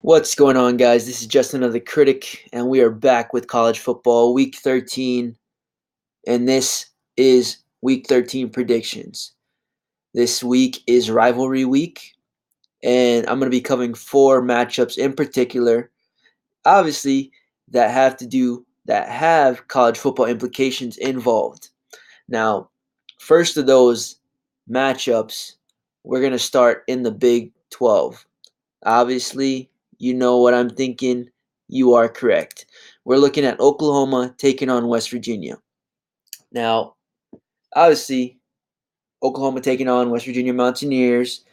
What's going on, guys? This is Justin of the Critic, and we are back with college football, Week 13, and this is Week 13 predictions. This week is Rivalry Week, and I'm going to be covering four matchups in particular, obviously, that have college football implications involved. Now, first of those matchups, we're going to start in the Big 12. Obviously, you know what I'm thinking. You are correct. We're looking at Oklahoma taking on West Virginia. Now, obviously, Oklahoma taking on West Virginia Mountaineers,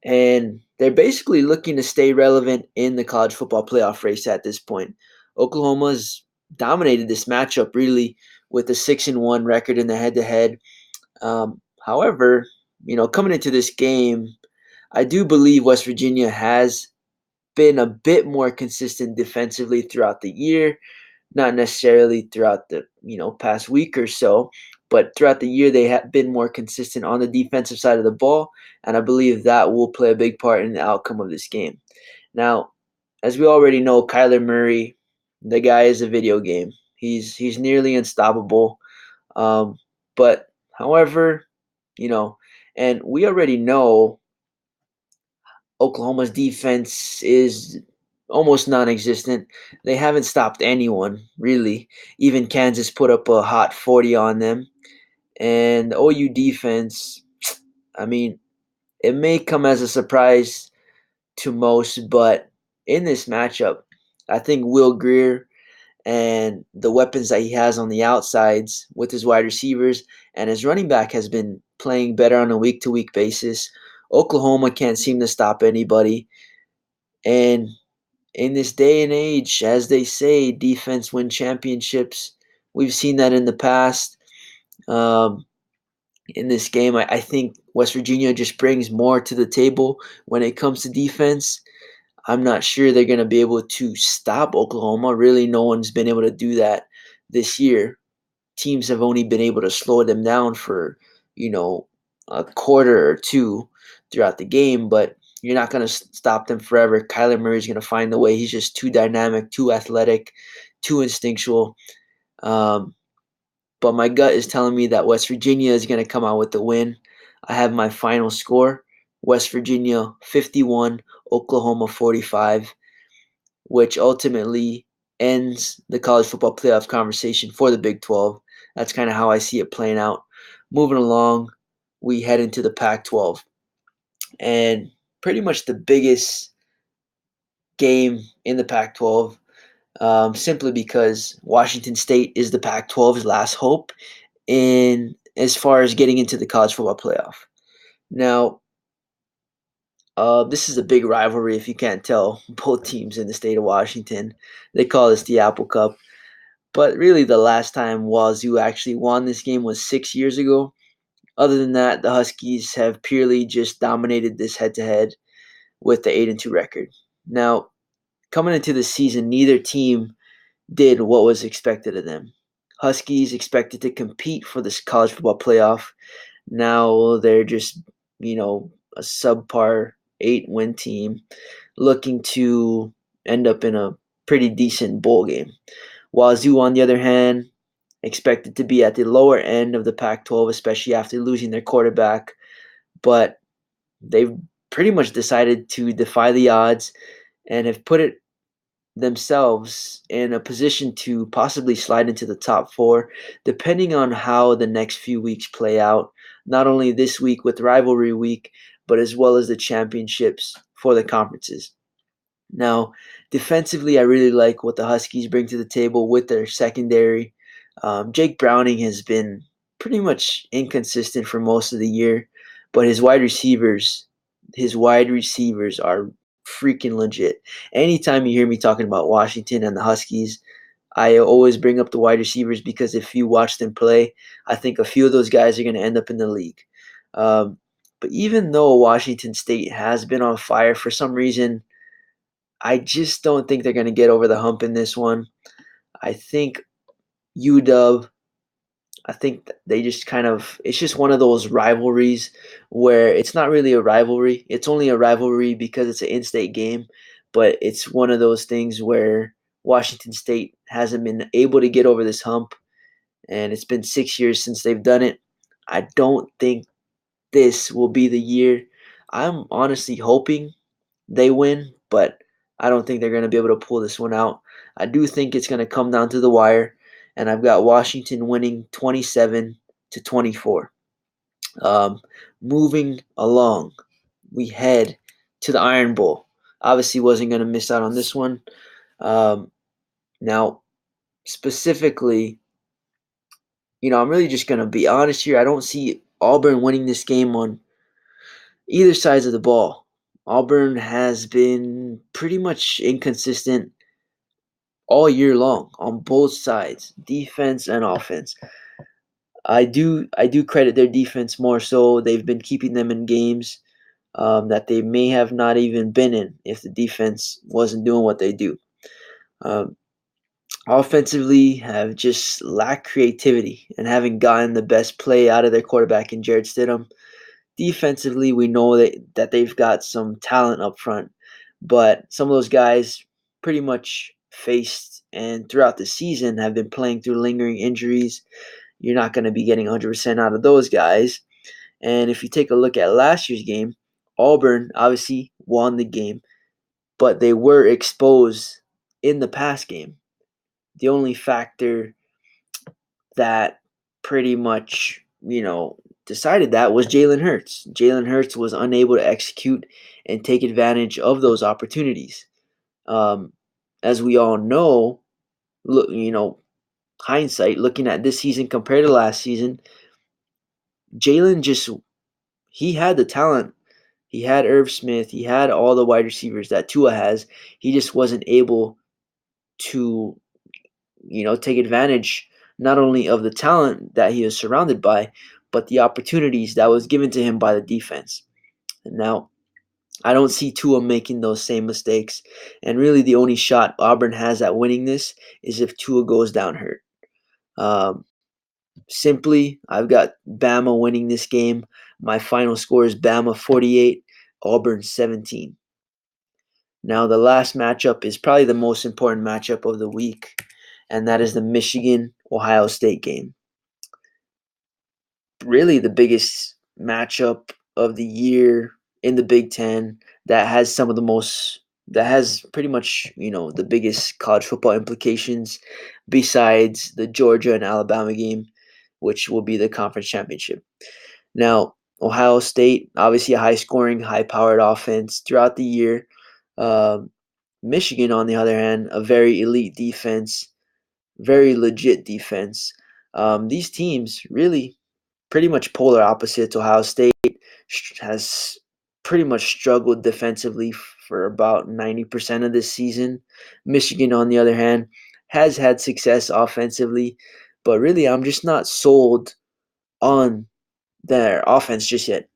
and they're basically looking to stay relevant in the college football playoff race at this point. Oklahoma's dominated this matchup really with a 6-1 record in the head-to-head. However, coming into this game, I do believe West Virginia has been a bit more consistent defensively throughout the year, not necessarily throughout the past week or so, but throughout the year they have been more consistent on the defensive side of the ball, and I believe that will play a big part in the outcome of this game. Now, as we already know, Kyler Murray, the guy is a video game. He's nearly unstoppable. But however, and we already know Oklahoma's defense is almost non-existent. They haven't stopped anyone, really. Even Kansas put up a hot 40 on them. And the OU defense, I mean, it may come as a surprise to most, but in this matchup, I think Will Greer and the weapons that he has on the outsides with his wide receivers and his running back has been playing better on a week-to-week basis. Oklahoma can't seem to stop anybody. And in this day and age, as they say, defense win championships. We've seen that in the past. Um, in this game, I think West Virginia just brings more to the table when it comes to defense. I'm not sure they're going to be able to stop Oklahoma. Really, no one's been able to do that this year. Teams have only been able to slow them down for, a quarter or two throughout the game, but you're not going to stop them forever. Kyler Murray's going to find the way. He's just too dynamic, too athletic, too instinctual. But my gut is telling me that West Virginia is going to come out with the win. I have my final score: West Virginia 51, Oklahoma 45, which ultimately ends the college football playoff conversation for the Big 12. That's kind of how I see it playing out. Moving along, we head into the Pac-12. And pretty much the biggest game in the Pac-12, simply because Washington State is the Pac-12's last hope in as far as getting into the college football playoff. Now, this is a big rivalry, if you can't tell. Both teams in the state of Washington. They call this the Apple Cup. But really, the last time Wazoo actually won this game was 6 years ago. Other than that, the Huskies have purely just dominated this head-to-head with the 8-2 record. Now, coming into the season, neither team did what was expected of them. Huskies expected to compete for this college football playoff. Now they're just, a subpar 8-win team looking to end up in a pretty decent bowl game. Wazoo, on the other hand, expected to be at the lower end of the Pac-12, especially after losing their quarterback. But they've pretty much decided to defy the odds and have put it themselves in a position to possibly slide into the top four, depending on how the next few weeks play out. Not only this week with Rivalry Week, but as well as the championships for the conferences. Now, defensively, I really like what the Huskies bring to the table with their secondary. Jake Browning has been pretty much inconsistent for most of the year, but his wide receivers are freaking legit. Anytime you hear me talking about Washington and the Huskies, I always bring up the wide receivers because if you watch them play, I think a few of those guys are going to end up in the league. But even though Washington State has been on fire, for some reason, I just don't think they're going to get over the hump in this one. I think UW, I think they just it's just one of those rivalries where it's not really a rivalry. It's only a rivalry because it's an in-state game. but it's one of those things where Washington State hasn't been able to get over this hump, and it's been 6 years since they've done it. I don't think this will be the year. I'm honestly hoping they win, but I don't think they're going to be able to pull this one out. I do think it's going to come down to the wire, and I've got Washington winning 27-24. Um, Moving along, we head to the Iron Bowl. Obviously, wasn't going to miss out on this one. Now, specifically, I'm really just going to be honest here. I don't see Auburn winning this game on either sides of the ball. Auburn has been pretty much inconsistent all year long on both sides, defense and offense. I do credit their defense more so. They've been keeping them in games that they may have not even been in if the defense wasn't doing what they do. Um, Offensively, have just lacked creativity and haven't gotten the best play out of their quarterback in Jared Stidham. Defensively, we know that they've got some talent up front, but some of those guys pretty much faced and throughout the season have been playing through lingering injuries. You're not going to be getting 100% out of those guys. And if you take a look at last year's game, Auburn obviously won the game, but they were exposed in the pass game. The only factor that pretty much, decided that was Jalen Hurts. Jalen Hurts was unable to execute and take advantage of those opportunities. Um, as we all know, look, hindsight, looking at this season compared to last season, Jalen just he had the talent. He had Irv Smith. He had all the wide receivers that Tua has. He just wasn't able to, take advantage not only of the talent that he was surrounded by, but the opportunities that was given to him by the defense. And now, I don't see Tua making those same mistakes. And really, the only shot Auburn has at winning this is if Tua goes down hurt. Um, Simply, I've got Bama winning this game. My final score is Bama 48, Auburn 17. Now, the last matchup is probably the most important matchup of the week, and that is the Michigan Ohio State game. Really, the biggest matchup of the year in the Big Ten that has some of the most, that has pretty much, the biggest college football implications besides the Georgia and Alabama game, which will be the conference championship. Now, Ohio State, obviously a high scoring, high powered offense throughout the year. Um, Michigan, on the other hand, a very elite defense, very legit defense. These teams really pretty much polar opposites. Ohio State has pretty much struggled defensively for about 90% of this season. Michigan, on the other hand, has had success offensively, but really, I'm just not sold on their offense just yet.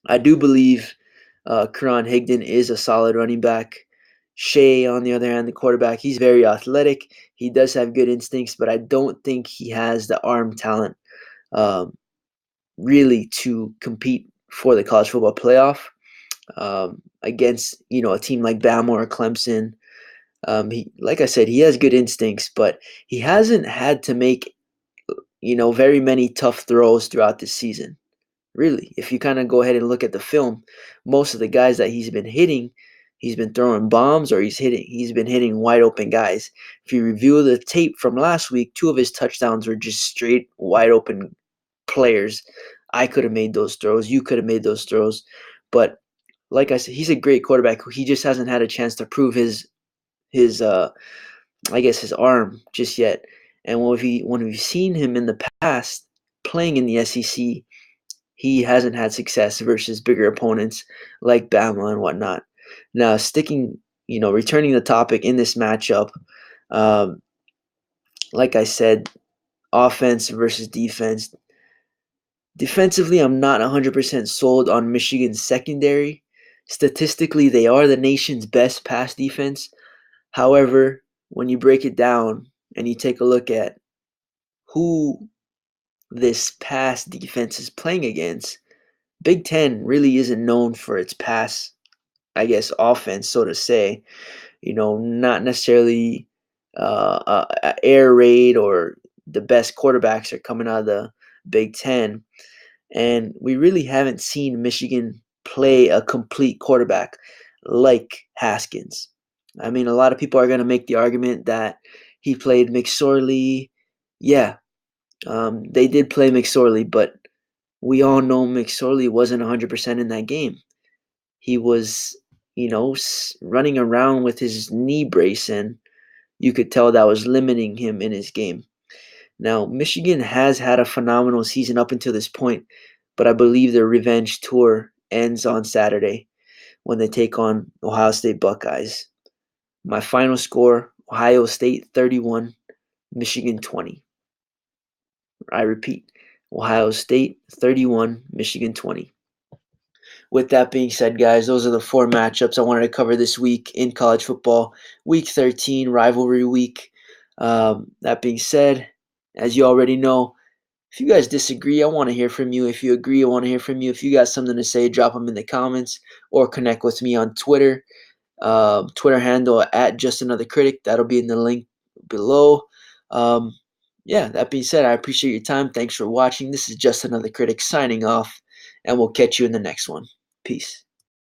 I do believe Karan Higdon is a solid running back. Shea, on the other hand, the quarterback, he's very athletic. He does have good instincts, but I don't think he has the arm talent um, really to compete for the college football playoff against a team like Bama or Clemson. Like I said, he has good instincts, but he hasn't had to make very many tough throws throughout this season. Really, if you kind of go ahead and look at the film, most of the guys that he's been hitting, he's been throwing bombs or he's been hitting wide open guys. If you review the tape from last week, 2 of his touchdowns were just straight wide open players. I could have made those throws. You could have made those throws. But like I said, he's a great quarterback. He just hasn't had a chance to prove his I guess his arm just yet. And when we've seen him in the past playing in the SEC, he hasn't had success versus bigger opponents like Bama and whatnot. Now, returning the topic in this matchup, um, like I said, offense versus defense. Defensively, I'm not 100% sold on Michigan's secondary. Statistically, they are the nation's best pass defense. However, when you break it down and you take a look at who this pass defense is playing against, Big Ten really isn't known for its pass I guess, offense, so to say. Not necessarily a air raid or the best quarterbacks are coming out of the Big Ten. And we really haven't seen Michigan play a complete quarterback like Haskins. I mean, a lot of people are going to make the argument that he played McSorley. Yeah, they did play McSorley, but we all know McSorley wasn't 100% in that game. He was, running around with his knee brace, and you could tell that was limiting him in his game. Now, Michigan has had a phenomenal season up until this point, but I believe their revenge tour ends on Saturday when they take on Ohio State Buckeyes. My final score, Ohio State 31, Michigan 20. I repeat, Ohio State 31, Michigan 20. With that being said, guys, those are the 4 matchups I wanted to cover this week in college football. Week 13, rivalry week. That being said, as you already know, if you guys disagree, I want to hear from you. If you agree, I want to hear from you. If you got something to say, drop them in the comments or connect with me on Twitter. Twitter handle at Just Another Critic. That'll be in the link below. Yeah, that being said, I appreciate your time. Thanks for watching. This is Just Another Critic signing off, and we'll catch you in the next one. Peace.